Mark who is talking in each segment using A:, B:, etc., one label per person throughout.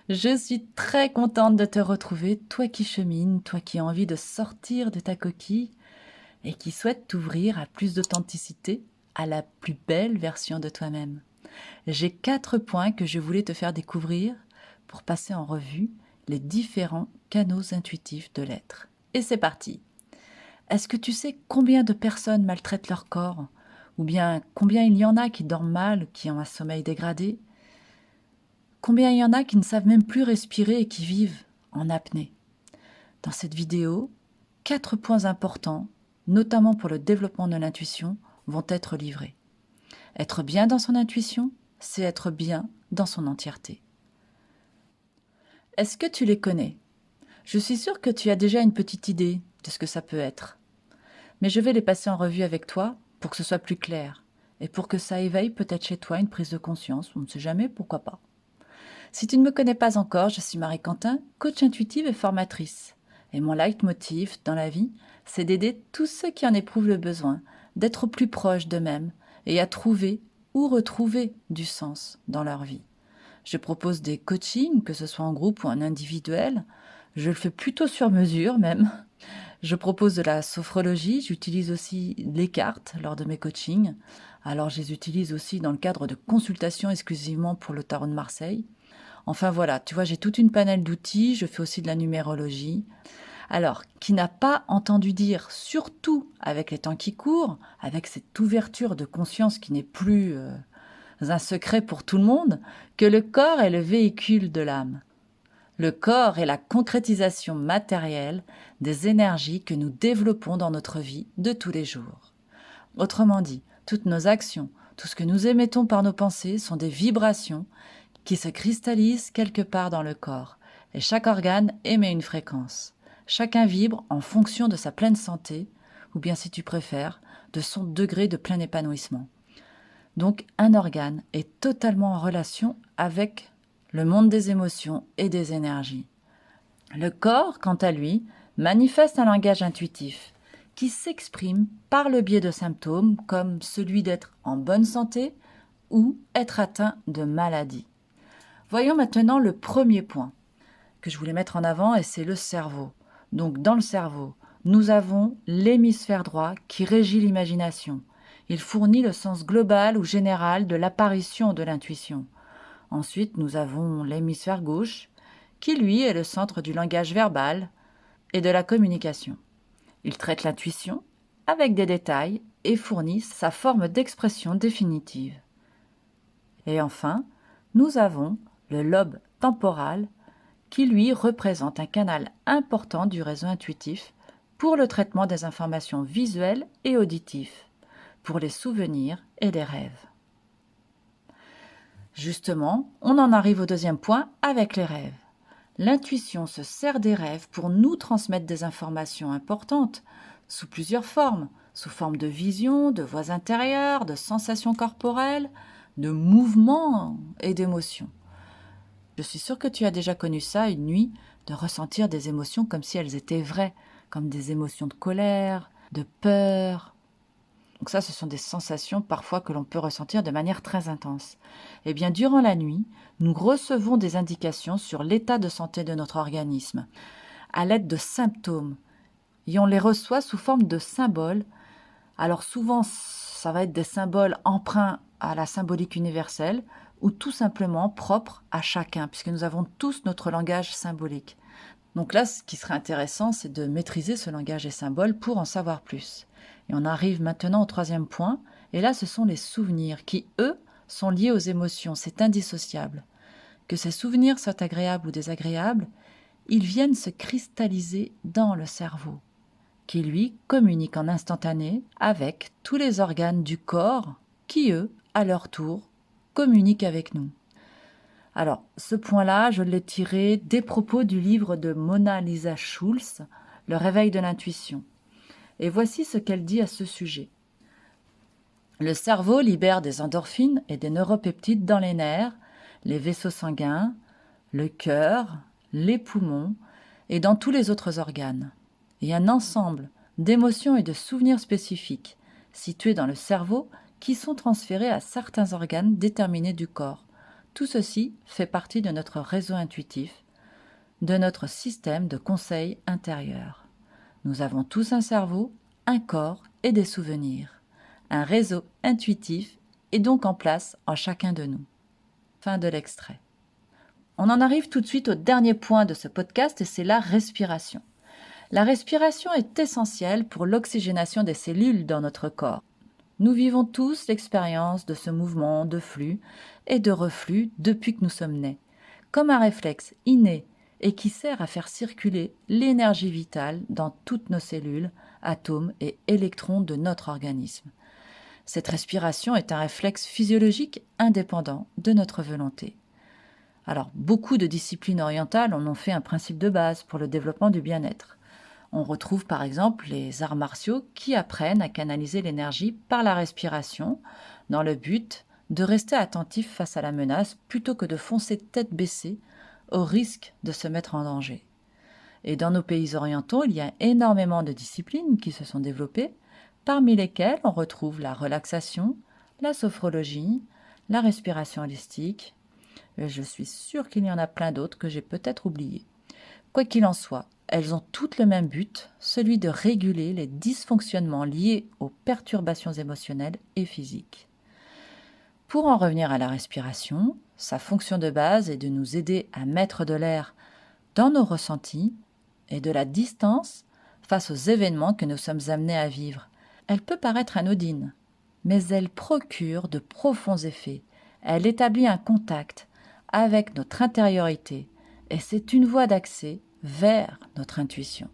A: Je suis très contente de te retrouver, toi qui chemines, toi qui as envie de sortir de ta coquille et qui souhaite t'ouvrir à plus d'authenticité, à la plus belle version de toi-même. J'ai 4 points que je voulais te faire découvrir pour passer en revue les différents canaux intuitifs de l'être. Et c'est parti. Est-ce que tu sais combien de personnes maltraitent leur corps? Ou bien combien il y en a qui dorment mal, qui ont un sommeil dégradé? Combien il y en a qui ne savent même plus respirer et qui vivent en apnée? Dans cette vidéo, 4 points importants, notamment pour le développement de l'intuition, vont être livrés. Être bien dans son intuition, c'est être bien dans son entièreté. Est-ce que tu les connais? Je suis sûre que tu as déjà une petite idée de ce que ça peut être. Mais je vais les passer en revue avec toi pour que ce soit plus clair et pour que ça éveille peut-être chez toi une prise de conscience, on ne sait jamais, pourquoi pas. Si tu ne me connais pas encore, je suis Marie Quentin, coach intuitive et formatrice. Et mon leitmotiv dans la vie, c'est d'aider tous ceux qui en éprouvent le besoin, d'être plus proches d'eux-mêmes et à trouver ou retrouver du sens dans leur vie. Je propose des coachings, que ce soit en groupe ou en individuel. Je le fais plutôt sur mesure même. Je propose de la sophrologie, j'utilise aussi les cartes lors de mes coachings. Alors je les utilise aussi dans le cadre de consultations exclusivement pour le Tarot de Marseille. Enfin voilà, tu vois, j'ai toute une panelle d'outils, je fais aussi de la numérologie. Alors, qui n'a pas entendu dire, surtout avec les temps qui courent, avec cette ouverture de conscience qui n'est plus un secret pour tout le monde, que le corps est le véhicule de l'âme. Le corps est la concrétisation matérielle des énergies que nous développons dans notre vie de tous les jours. Autrement dit, toutes nos actions, tout ce que nous émettons par nos pensées sont des vibrations qui se cristallisent quelque part dans le corps. Et chaque organe émet une fréquence. Chacun vibre en fonction de sa pleine santé, ou bien si tu préfères, de son degré de plein épanouissement. Donc un organe est totalement en relation avec le monde des émotions et des énergies. Le corps, quant à lui, manifeste un langage intuitif qui s'exprime par le biais de symptômes comme celui d'être en bonne santé ou être atteint de maladie. Voyons maintenant le premier point que je voulais mettre en avant, et c'est le cerveau. Donc dans le cerveau, nous avons l'hémisphère droit qui régit l'imagination. Il fournit le sens global ou général de l'apparition de l'intuition. Ensuite, nous avons l'hémisphère gauche qui, lui, est le centre du langage verbal et de la communication. Il traite l'intuition avec des détails et fournit sa forme d'expression définitive. Et enfin, nous avons le lobe temporal qui lui représente un canal important du réseau intuitif pour le traitement des informations visuelles et auditives, pour les souvenirs et les rêves. Justement, on en arrive au deuxième point avec les rêves. L'intuition se sert des rêves pour nous transmettre des informations importantes sous plusieurs formes, sous forme de vision, de voix intérieures, de sensations corporelles, de mouvements et d'émotions. Je suis sûre que tu as déjà connu ça une nuit, de ressentir des émotions comme si elles étaient vraies, comme des émotions de colère, de peur. Donc ça, ce sont des sensations parfois que l'on peut ressentir de manière très intense. Eh bien, durant la nuit, nous recevons des indications sur l'état de santé de notre organisme, à l'aide de symptômes, et on les reçoit sous forme de symboles. Alors souvent, ça va être des symboles emprunts à la symbolique universelle, ou tout simplement propres à chacun, puisque nous avons tous notre langage symbolique. Donc là, ce qui serait intéressant, c'est de maîtriser ce langage des symboles pour en savoir plus. Et on arrive maintenant au troisième point, et là, ce sont les souvenirs qui, eux, sont liés aux émotions, c'est indissociable. Que ces souvenirs soient agréables ou désagréables, ils viennent se cristalliser dans le cerveau, qui, lui, communique en instantané avec tous les organes du corps qui, eux, à leur tour, communiquent avec nous. Alors, ce point-là, je l'ai tiré des propos du livre de Mona Lisa Schulz, Le réveil de l'intuition. Et voici ce qu'elle dit à ce sujet. Le cerveau libère des endorphines et des neuropeptides dans les nerfs, les vaisseaux sanguins, le cœur, les poumons et dans tous les autres organes. Et un ensemble d'émotions et de souvenirs spécifiques situés dans le cerveau qui sont transférés à certains organes déterminés du corps, Tout ceci fait partie de notre réseau intuitif, de notre système de conseil intérieur. Nous avons tous un cerveau, un corps et des souvenirs. Un réseau intuitif est donc en place en chacun de nous. Fin de l'extrait. On en arrive tout de suite au dernier point de ce podcast et c'est la respiration. La respiration est essentielle pour l'oxygénation des cellules dans notre corps. Nous vivons tous l'expérience de ce mouvement de flux et de reflux depuis que nous sommes nés, comme un réflexe inné et qui sert à faire circuler l'énergie vitale dans toutes nos cellules, atomes et électrons de notre organisme. Cette respiration est un réflexe physiologique indépendant de notre volonté. Alors, beaucoup de disciplines orientales en ont fait un principe de base pour le développement du bien-être. On retrouve par exemple les arts martiaux qui apprennent à canaliser l'énergie par la respiration dans le but de rester attentif face à la menace plutôt que de foncer tête baissée au risque de se mettre en danger. Et dans nos pays orientaux, il y a énormément de disciplines qui se sont développées, parmi lesquelles on retrouve la relaxation, la sophrologie, la respiration holistique. Et je suis sûre qu'il y en a plein d'autres que j'ai peut-être oubliées. Quoi qu'il en soit, elles ont toutes le même but, celui de réguler les dysfonctionnements liés aux perturbations émotionnelles et physiques. Pour en revenir à la respiration, sa fonction de base est de nous aider à mettre de l'air dans nos ressentis et de la distance face aux événements que nous sommes amenés à vivre. Elle peut paraître anodine, mais elle procure de profonds effets. Elle établit un contact avec notre intériorité et c'est une voie d'accès vers notre intuition.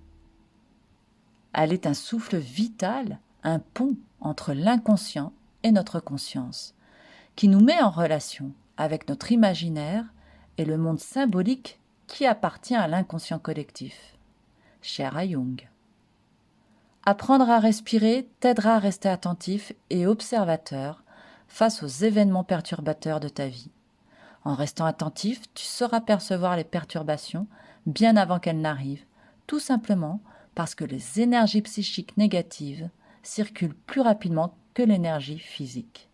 A: Elle est un souffle vital, un pont entre l'inconscient et notre conscience, qui nous met en relation avec notre imaginaire et le monde symbolique qui appartient à l'inconscient collectif. Cher à Jung. Apprendre à respirer t'aidera à rester attentif et observateur face aux événements perturbateurs de ta vie. En restant attentif, tu sauras percevoir les perturbations bien avant qu'elles n'arrivent, tout simplement parce que les énergies psychiques négatives circulent plus rapidement que l'énergie physique.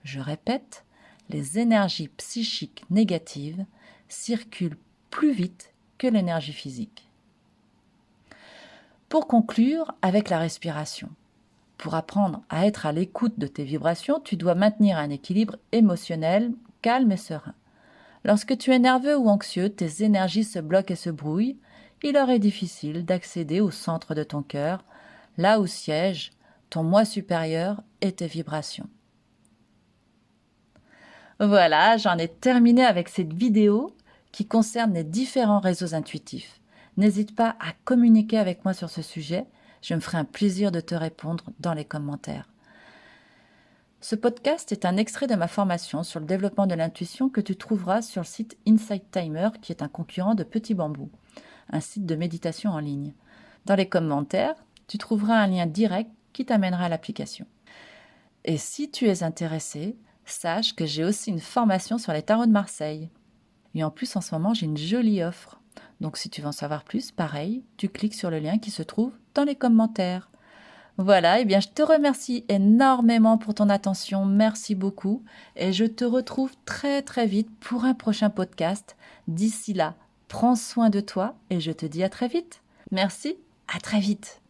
A: Je répète, les énergies psychiques négatives circulent plus vite que l'énergie physique. Pour conclure avec la respiration, pour apprendre à être à l'écoute de tes vibrations, tu dois maintenir un équilibre émotionnel calme et serein. Lorsque tu es nerveux ou anxieux, tes énergies se bloquent et se brouillent. Il leur est difficile d'accéder au centre de ton cœur, là où siège ton moi supérieur et tes vibrations. Voilà, j'en ai terminé avec cette vidéo qui concerne les différents réseaux intuitifs. N'hésite pas à communiquer avec moi sur ce sujet. Je me ferai un plaisir de te répondre dans les commentaires. Ce podcast est un extrait de ma formation sur le développement de l'intuition que tu trouveras sur le site Insight Timer, qui est un concurrent de Petit Bambou, un site de méditation en ligne. Dans les commentaires, tu trouveras un lien direct qui t'amènera à l'application. Et si tu es intéressé, sache que j'ai aussi une formation sur les tarots de Marseille. Et en plus, en ce moment, j'ai une jolie offre. Donc si tu veux en savoir plus, pareil, tu cliques sur le lien qui se trouve dans les commentaires. Voilà, eh bien je te remercie énormément pour ton attention, merci beaucoup et je te retrouve très très vite pour un prochain podcast. D'ici là, prends soin de toi et je te dis à très vite. Merci, à très vite.